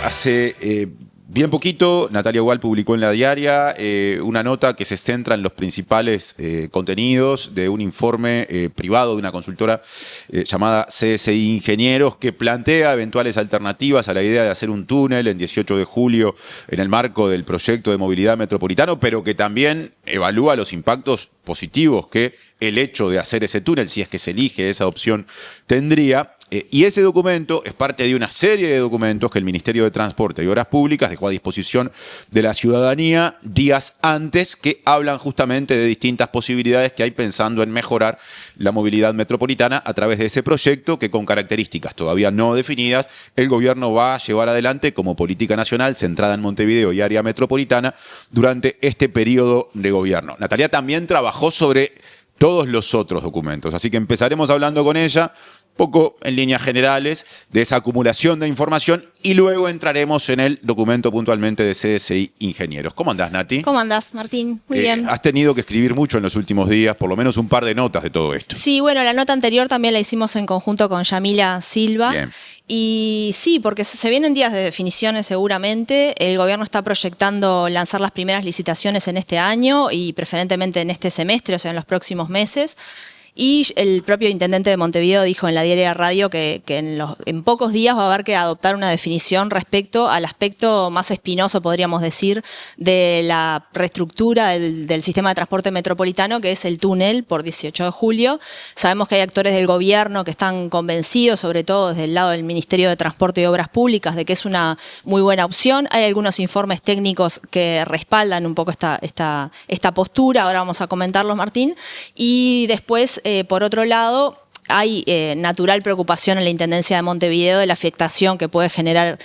Hace bien poquito, Natalia Gual publicó en La Diaria una nota que se centra en los principales contenidos de un informe privado de una consultora llamada CSI Ingenieros, que plantea eventuales alternativas a la idea de hacer un túnel en 18 de julio en el marco del proyecto de movilidad metropolitano, pero que también evalúa los impactos positivos que el hecho de hacer ese túnel, si es que se elige esa opción, tendría. Y ese documento es parte de una serie de documentos que el Ministerio de Transporte y Obras Públicas dejó a disposición de la ciudadanía días antes, que hablan justamente de distintas posibilidades que hay pensando en mejorar la movilidad metropolitana a través de ese proyecto que, con características todavía no definidas, el gobierno va a llevar adelante como política nacional centrada en Montevideo y área metropolitana durante este periodo de gobierno. Natalia también trabajó sobre todos los otros documentos, así que empezaremos hablando con ella poco en líneas generales de esa acumulación de información y luego entraremos en el documento puntualmente de CSI Ingenieros. ¿Cómo andás, Nati? ¿Cómo andás, Martín? Muy bien. Has tenido que escribir mucho en los últimos días, por lo menos un par de notas de todo esto. Sí, bueno, la nota anterior también la hicimos en conjunto con Yamila Silva. Bien. Y sí, porque se vienen días de definiciones seguramente. El gobierno está proyectando lanzar las primeras licitaciones en este año y preferentemente en este semestre, o sea, en los próximos meses. Y el propio intendente de Montevideo dijo en La Diaria Radio que en pocos días va a haber que adoptar una definición respecto al aspecto más espinoso, podríamos decir, de la reestructura del sistema de transporte metropolitano, que es el túnel por 18 de julio. Sabemos que hay actores del gobierno que están convencidos, sobre todo desde el lado del Ministerio de Transporte y Obras Públicas, de que es una muy buena opción. Hay algunos informes técnicos que respaldan un poco esta postura, ahora vamos a comentarlos, Martín. Y después, por otro lado, hay natural preocupación en la Intendencia de Montevideo de la afectación que puede generar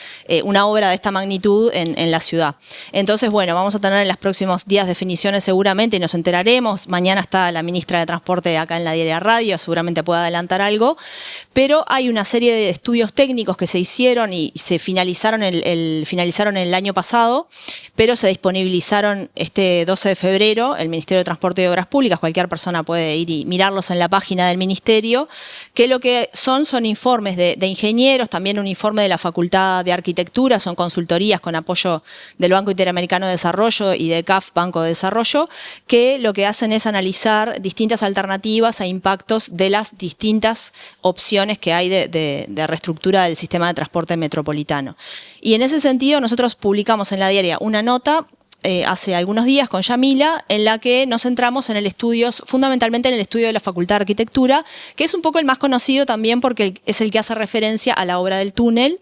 una obra de esta magnitud en la ciudad. Entonces, bueno, vamos a tener en los próximos días definiciones seguramente y nos enteraremos. Mañana está la ministra de Transporte acá en La Diaria Radio, seguramente puede adelantar algo. Pero hay una serie de estudios técnicos que se hicieron y se finalizaron el año pasado, pero se disponibilizaron este 12 de febrero. El Ministerio de Transporte y Obras Públicas, cualquier persona puede ir y mirarlos en la página del Ministerio, que lo que son informes de ingenieros, también un informe de la Facultad de Arquitectura, son consultorías con apoyo del Banco Interamericano de Desarrollo y de CAF, Banco de Desarrollo, que lo que hacen es analizar distintas alternativas a impactos de las distintas opciones que hay de reestructura del sistema de transporte metropolitano. Y en ese sentido nosotros publicamos en La Diaria una nota hace algunos días con Yamila, en la que nos centramos en el estudio, fundamentalmente en el estudio de la Facultad de Arquitectura, que es un poco el más conocido también porque es el que hace referencia a la obra del túnel.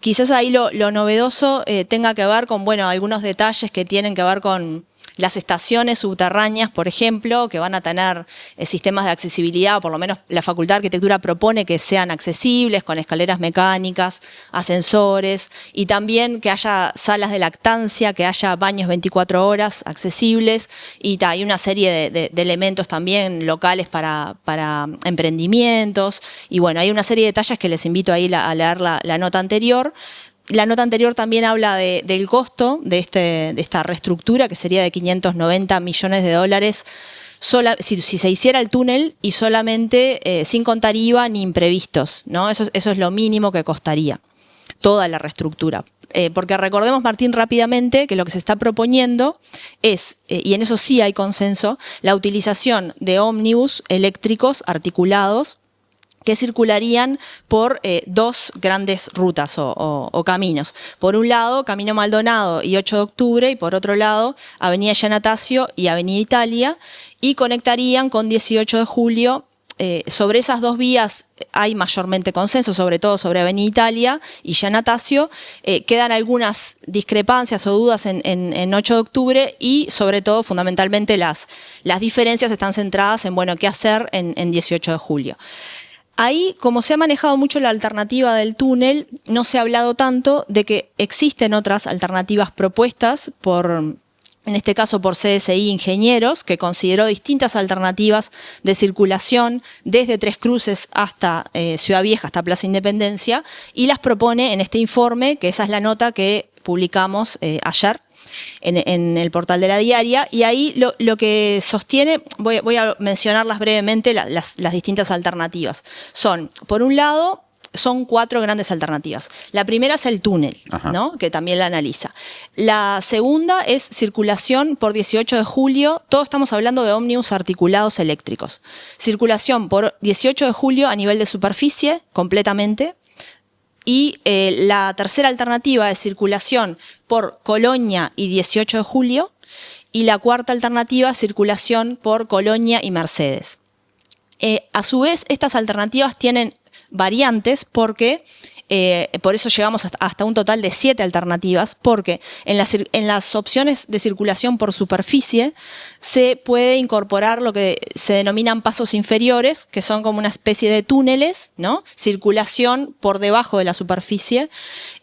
Quizás ahí lo novedoso tenga que ver con, bueno, algunos detalles que tienen que ver con las estaciones subterráneas, por ejemplo, que van a tener sistemas de accesibilidad, o por lo menos la Facultad de Arquitectura propone que sean accesibles, con escaleras mecánicas, ascensores, y también que haya salas de lactancia, que haya baños 24 horas accesibles, y hay una serie de elementos también locales para emprendimientos, y bueno, hay una serie de detalles que les invito a ir a leer la nota anterior. La nota anterior también habla del costo de esta reestructura, que sería de 590 millones de dólares si se hiciera el túnel y solamente sin contar IVA ni imprevistos, ¿no? Eso es lo mínimo que costaría toda la reestructura. Porque recordemos, Martín, rápidamente que lo que se está proponiendo es, y en eso sí hay consenso, la utilización de ómnibus eléctricos articulados que circularían por dos grandes rutas o caminos. Por un lado, Camino Maldonado y 8 de octubre, y por otro lado, Avenida Giannatasio y Avenida Italia, y conectarían con 18 de julio. Sobre esas dos vías hay mayormente consenso, sobre todo sobre Avenida Italia y Giannatasio. Quedan algunas discrepancias o dudas en 8 de octubre y sobre todo, fundamentalmente, las diferencias están centradas en, bueno, qué hacer en 18 de julio. Ahí, como se ha manejado mucho la alternativa del túnel, no se ha hablado tanto de que existen otras alternativas propuestas en este caso por CSI Ingenieros, que consideró distintas alternativas de circulación desde Tres Cruces hasta Ciudad Vieja, hasta Plaza Independencia, y las propone en este informe, que esa es la nota que publicamos ayer en el portal de La Diaria, y ahí lo que sostiene, voy a mencionarlas brevemente, las distintas alternativas. Son, por un lado, son 4 grandes alternativas. La primera es el túnel, ¿no? Que también la analiza. La segunda es circulación por 18 de julio. Todos estamos hablando de ómnibus articulados eléctricos. Circulación por 18 de julio a nivel de superficie, completamente. Y la tercera alternativa es circulación por Colonia y 18 de julio. Y la cuarta alternativa, circulación por Colonia y Mercedes. A su vez, estas alternativas tienen variantes porque, por eso llegamos hasta un total de 7 alternativas, porque en las opciones de circulación por superficie se puede incorporar lo que se denominan pasos inferiores, que son como una especie de túneles, ¿no? Circulación por debajo de la superficie,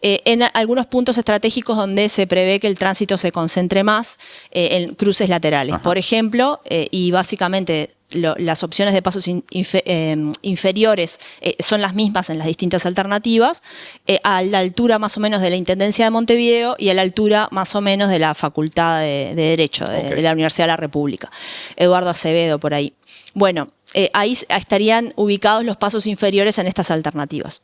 en algunos puntos estratégicos donde se prevé que el tránsito se concentre más en cruces laterales. Por ejemplo, y básicamente las opciones de pasos inferiores son las mismas en las distintas alternativas, a la altura más o menos de la Intendencia de Montevideo y a la altura más o menos de la Facultad de Derecho de la Universidad de la República. Eduardo Acevedo, por ahí. Bueno, ahí estarían ubicados los pasos inferiores en estas alternativas.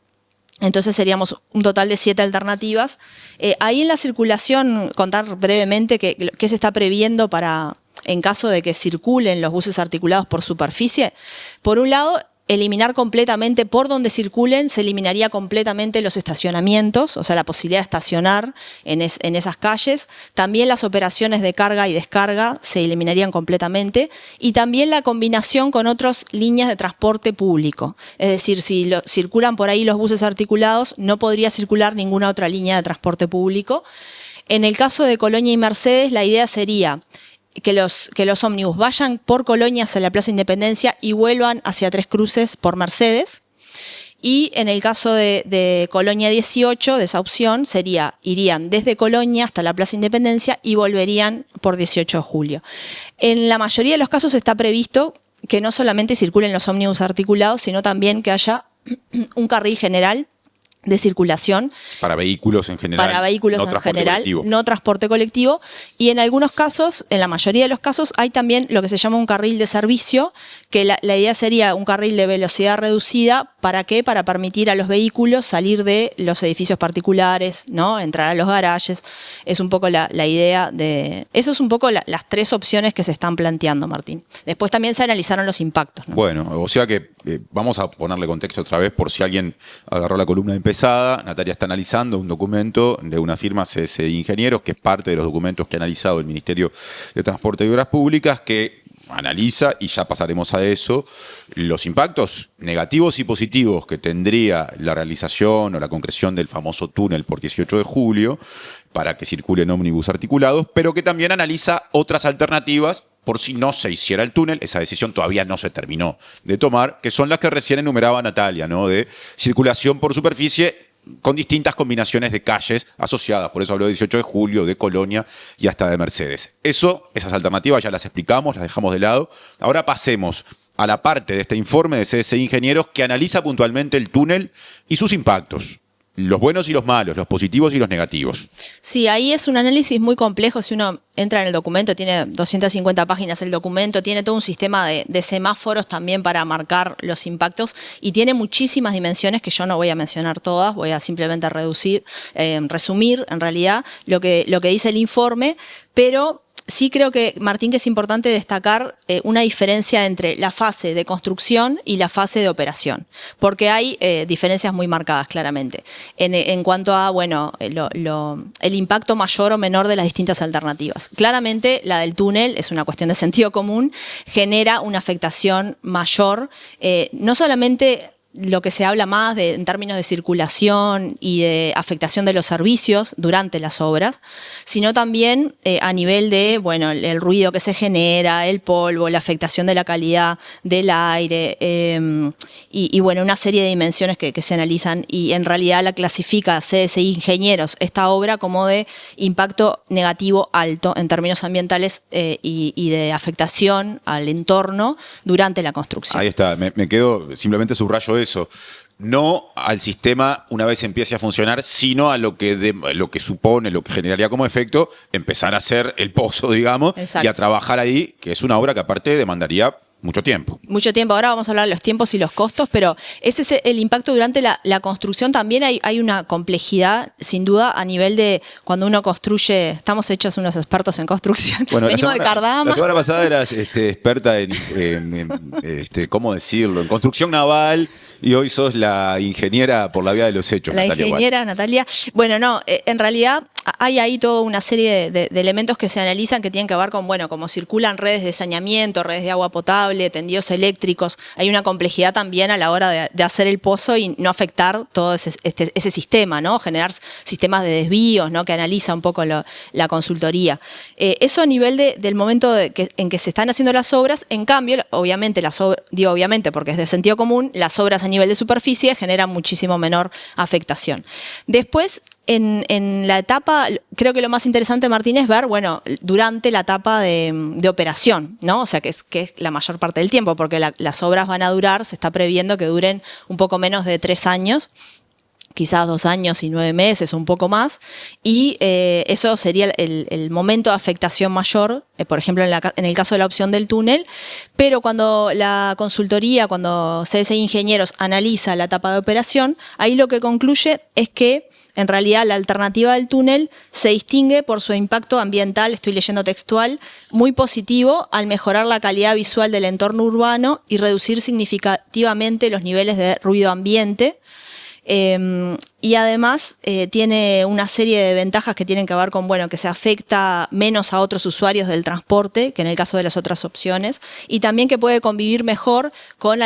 Entonces seríamos un total de 7 alternativas. Ahí en la circulación, contar brevemente qué se está previendo para, en caso de que circulen los buses articulados por superficie. Por un lado, eliminar completamente por donde circulen, se eliminaría completamente los estacionamientos, o sea, la posibilidad de estacionar en esas calles. También las operaciones de carga y descarga se eliminarían completamente. Y también la combinación con otras líneas de transporte público. Es decir, si circulan por ahí los buses articulados, no podría circular ninguna otra línea de transporte público. En el caso de Colonia y Mercedes, la idea sería que los ómnibus vayan por Colonia hacia la Plaza Independencia y vuelvan hacia Tres Cruces por Mercedes. Y en el caso de Colonia 18, de esa opción, irían desde Colonia hasta la Plaza Independencia y volverían por 18 de julio. En la mayoría de los casos está previsto que no solamente circulen los ómnibus articulados, sino también que haya un carril general de circulación. Para vehículos en general. Para vehículos no en transporte general, colectivo. no transporte colectivo. Y en algunos casos, en la mayoría de los casos, hay también lo que se llama un carril de servicio, que la idea sería un carril de velocidad reducida. ¿Para qué? Para permitir a los vehículos salir de los edificios particulares, ¿no? Entrar a los garajes. Es un poco la idea de... Eso es un poco las 3 opciones que se están planteando, Martín. Después también se analizaron los impactos, ¿no? Bueno, o sea que vamos a ponerle contexto otra vez por si alguien agarró la columna empezada. Natalia está analizando un documento de una firma CSI Ingenieros, que es parte de los documentos que ha analizado el Ministerio de Transporte y Obras Públicas, que analiza, y ya pasaremos a eso, los impactos negativos y positivos que tendría la realización o la concreción del famoso túnel por 18 de julio para que circulen ómnibus articulados, pero que también analiza otras alternativas por si no se hiciera el túnel. Esa decisión todavía no se terminó de tomar, que son las que recién enumeraba Natalia, ¿no? De circulación por superficie con distintas combinaciones de calles asociadas. Por eso habló de 18 de julio, de Colonia y hasta de Mercedes. Esas alternativas ya las explicamos, las dejamos de lado. Ahora pasemos a la parte de este informe de CSI Ingenieros que analiza puntualmente el túnel y sus impactos. Los buenos y los malos, los positivos y los negativos. Sí, ahí es un análisis muy complejo. Si uno entra en el documento, tiene 250 páginas el documento, tiene todo un sistema de semáforos también para marcar los impactos y tiene muchísimas dimensiones que yo no voy a mencionar todas, voy a simplemente resumir en realidad lo que dice el informe, pero... Sí creo que, Martín, que es importante destacar una diferencia entre la fase de construcción y la fase de operación, porque hay diferencias muy marcadas claramente en cuanto a el impacto mayor o menor de las distintas alternativas. Claramente la del túnel es una cuestión de sentido común, genera una afectación mayor, no solamente lo que se habla más en términos de circulación y de afectación de los servicios durante las obras, sino también a nivel de el ruido que se genera, el polvo, la afectación de la calidad del aire y una serie de dimensiones que se analizan, y en realidad la clasifica CSI Ingenieros esta obra como de impacto negativo alto en términos ambientales y de afectación al entorno durante la construcción. Ahí está, me quedo, simplemente subrayo eso. No al sistema una vez empiece a funcionar, sino a lo que supone, lo que generaría como efecto empezar a hacer el pozo, digamos, Exacto. y a trabajar ahí, que es una obra que aparte demandaría mucho tiempo. Mucho tiempo. Ahora vamos a hablar de los tiempos y los costos, pero ese es el impacto durante la construcción. También hay una complejidad, sin duda, a nivel de cuando uno construye. Estamos hechos unos expertos en construcción. Bueno, Venimos de Cardama. La semana pasada eras experta en ¿cómo decirlo? En construcción naval. Y hoy sos la ingeniera por la vía de los hechos, La Natalia ingeniera, Gual. Natalia. Bueno, no, en realidad hay ahí toda una serie de elementos que se analizan que tienen que ver con, bueno, cómo circulan redes de saneamiento, redes de agua potable, tendidos eléctricos. Hay una complejidad también a la hora de hacer el pozo y no afectar todo ese sistema, ¿no? Generar sistemas de desvíos, ¿no? Que analiza un poco la consultoría. Eso a nivel del momento en que se están haciendo las obras. En cambio, obviamente, digo obviamente porque es de sentido común, las obras a nivel de superficie generan muchísimo menor afectación. Después, en la etapa, creo que lo más interesante, Martín, es ver, bueno, durante la etapa de operación, ¿no? O sea, que es la mayor parte del tiempo, porque las obras van a durar, se está previendo que duren un poco menos de 3 años, quizás 2 años y 9 meses o un poco más, y eso sería el momento de afectación mayor, por ejemplo, en el caso de la opción del túnel, pero cuando la consultoría, cuando CSI Ingenieros analiza la etapa de operación, ahí lo que concluye es que en realidad la alternativa del túnel se distingue por su impacto ambiental, estoy leyendo textual, muy positivo al mejorar la calidad visual del entorno urbano y reducir significativamente los niveles de ruido ambiente. Y además tiene una serie de ventajas que tienen que ver con, bueno, que se afecta menos a otros usuarios del transporte que en el caso de las otras opciones, y también que puede convivir mejor con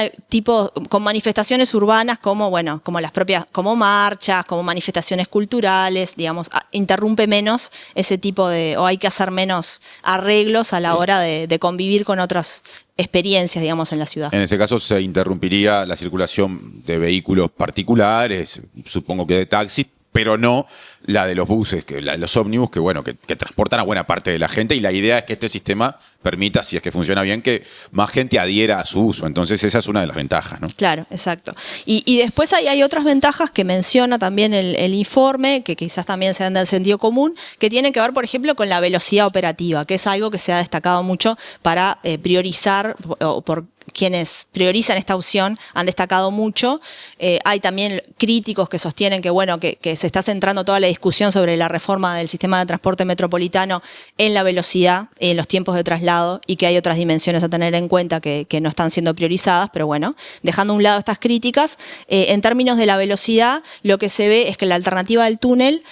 manifestaciones urbanas como, bueno, como las propias, como marchas, como manifestaciones culturales, digamos, interrumpe menos ese tipo o hay que hacer menos arreglos a la hora de convivir con otras experiencias, digamos, en la ciudad. En ese caso se interrumpiría la circulación de vehículos particulares, supongo que de taxis, pero no la de los buses, los ómnibus, que bueno, que transportan a buena parte de la gente, y la idea es que este sistema permita, si es que funciona bien, que más gente adhiera a su uso. Entonces esa es una de las ventajas, ¿no? Claro, exacto. Y después hay otras ventajas que menciona también el informe, que quizás también sean del sentido común, que tienen que ver, por ejemplo, con la velocidad operativa, que es algo que se ha destacado mucho para priorizar, o por quienes priorizan esta opción han destacado mucho. Hay también críticos que sostienen que, bueno, que se está centrando toda la discusión sobre la reforma del sistema de transporte metropolitano en la velocidad, en los tiempos de traslado, y que hay otras dimensiones a tener en cuenta que no están siendo priorizadas, pero bueno, dejando a un lado estas críticas, en términos de la velocidad, lo que se ve es que la alternativa del túnel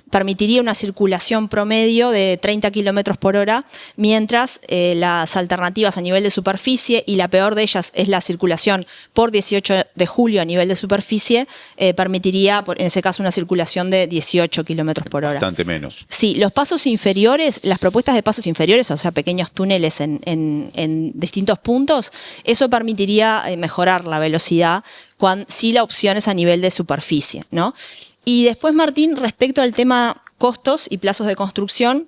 permitiría una circulación promedio de 30 kilómetros por hora, mientras las alternativas a nivel de superficie, y la peor de ellas es la circulación por 18 de julio a nivel de superficie, permitiría, en ese caso, una circulación de 18 kilómetros por hora. Bastante menos. Sí, los pasos inferiores, las propuestas de pasos inferiores, o sea, pequeños túneles en distintos puntos, eso permitiría mejorar la velocidad si la opción es a nivel de superficie, ¿no? Y después, Martín, respecto al tema costos y plazos de construcción,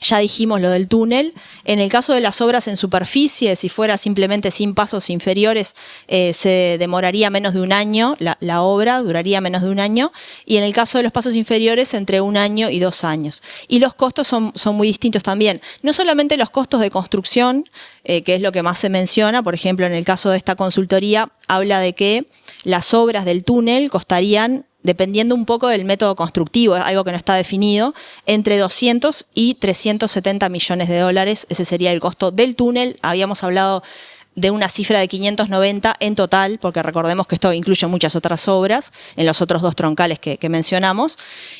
ya dijimos lo del túnel. En el caso de las obras en superficie, si fuera simplemente sin pasos inferiores, se demoraría menos de 1 año, la obra duraría menos de 1 año, y en el caso de los pasos inferiores, entre 1 año y 2 años. Y los costos son muy distintos también. No solamente los costos de construcción, que es lo que más se menciona, por ejemplo, en el caso de esta consultoría, habla de que las obras del túnel costarían, dependiendo un poco del método constructivo, es algo que no está definido, entre 200 y 370 millones de dólares. Ese sería el costo del túnel. Habíamos hablado de una cifra de 590 en total, porque recordemos que esto incluye muchas otras obras, en los otros 2 troncales que mencionamos.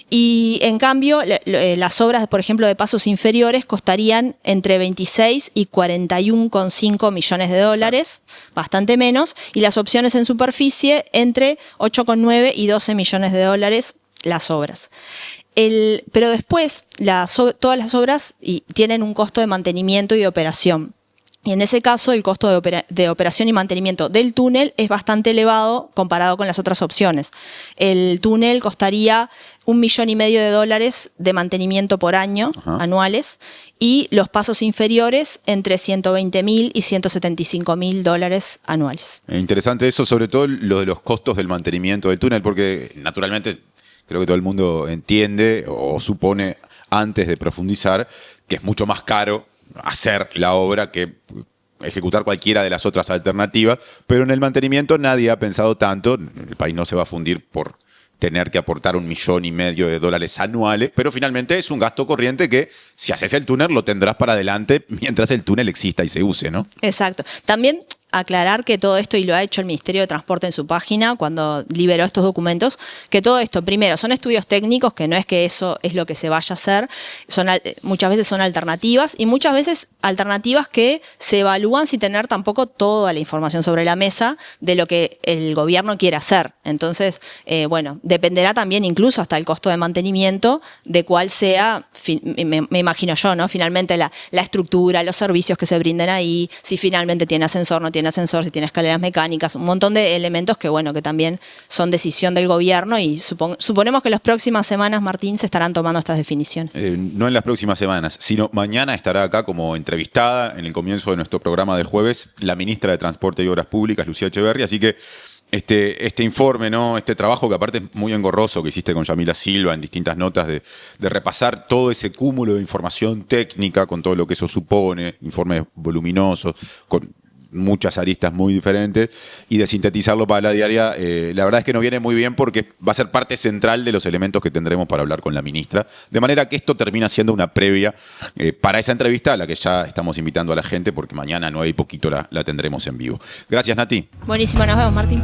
Y en cambio, las obras, por ejemplo, de pasos inferiores costarían entre 26 y 41,5 millones de dólares, bastante menos, y las opciones en superficie entre 8,9 y 12 millones de dólares las obras. Pero después, todas las obras tienen un costo de mantenimiento y de operación. Y en ese caso, el costo de operación y mantenimiento del túnel es bastante elevado comparado con las otras opciones. El túnel costaría $1,5 millones de mantenimiento por año, anuales, y los pasos inferiores entre $120.000 y $175.000 anuales. Interesante eso, sobre todo lo de los costos del mantenimiento del túnel, porque naturalmente creo que todo el mundo entiende o supone antes de profundizar que es mucho más caro hacer la obra que ejecutar cualquiera de las otras alternativas, pero en el mantenimiento nadie ha pensado tanto. El país no se va a fundir por tener que aportar $1,5 millones anuales, pero finalmente es un gasto corriente que si haces el túnel lo tendrás para adelante mientras el túnel exista y se use, ¿no? Exacto. También aclarar que todo esto, y lo ha hecho el Ministerio de Transporte en su página cuando liberó estos documentos, que todo esto, primero, son estudios técnicos, que no es que eso es lo que se vaya a hacer, muchas veces son alternativas, y muchas veces alternativas que se evalúan sin tener tampoco toda la información sobre la mesa de lo que el gobierno quiere hacer. Entonces, bueno, dependerá también incluso hasta el costo de mantenimiento de cuál sea, me imagino yo, ¿no? Finalmente la estructura, los servicios que se brinden ahí, si finalmente tiene ascensor, no tiene ascensor, si tiene escaleras mecánicas, un montón de elementos que, bueno, que también son decisión del gobierno, y suponemos que en las próximas semanas, Martín, se estarán tomando estas definiciones. No en las próximas semanas, sino mañana estará acá como entrevistada en el comienzo de nuestro programa de jueves la ministra de Transporte y Obras Públicas, Lucía Echeverri, así que este informe, ¿no? Este trabajo que aparte es muy engorroso que hiciste con Yamila Silva en distintas notas de repasar todo ese cúmulo de información técnica con todo lo que eso supone, informes voluminosos, con muchas aristas muy diferentes, y de sintetizarlo para la diaria, la verdad es que nos viene muy bien porque va a ser parte central de los elementos que tendremos para hablar con la ministra, de manera que esto termina siendo una previa para esa entrevista a la que ya estamos invitando a la gente, porque mañana a 9 y poquito la tendremos en vivo. Gracias, Nati. Buenísimo, nos vemos, Martín.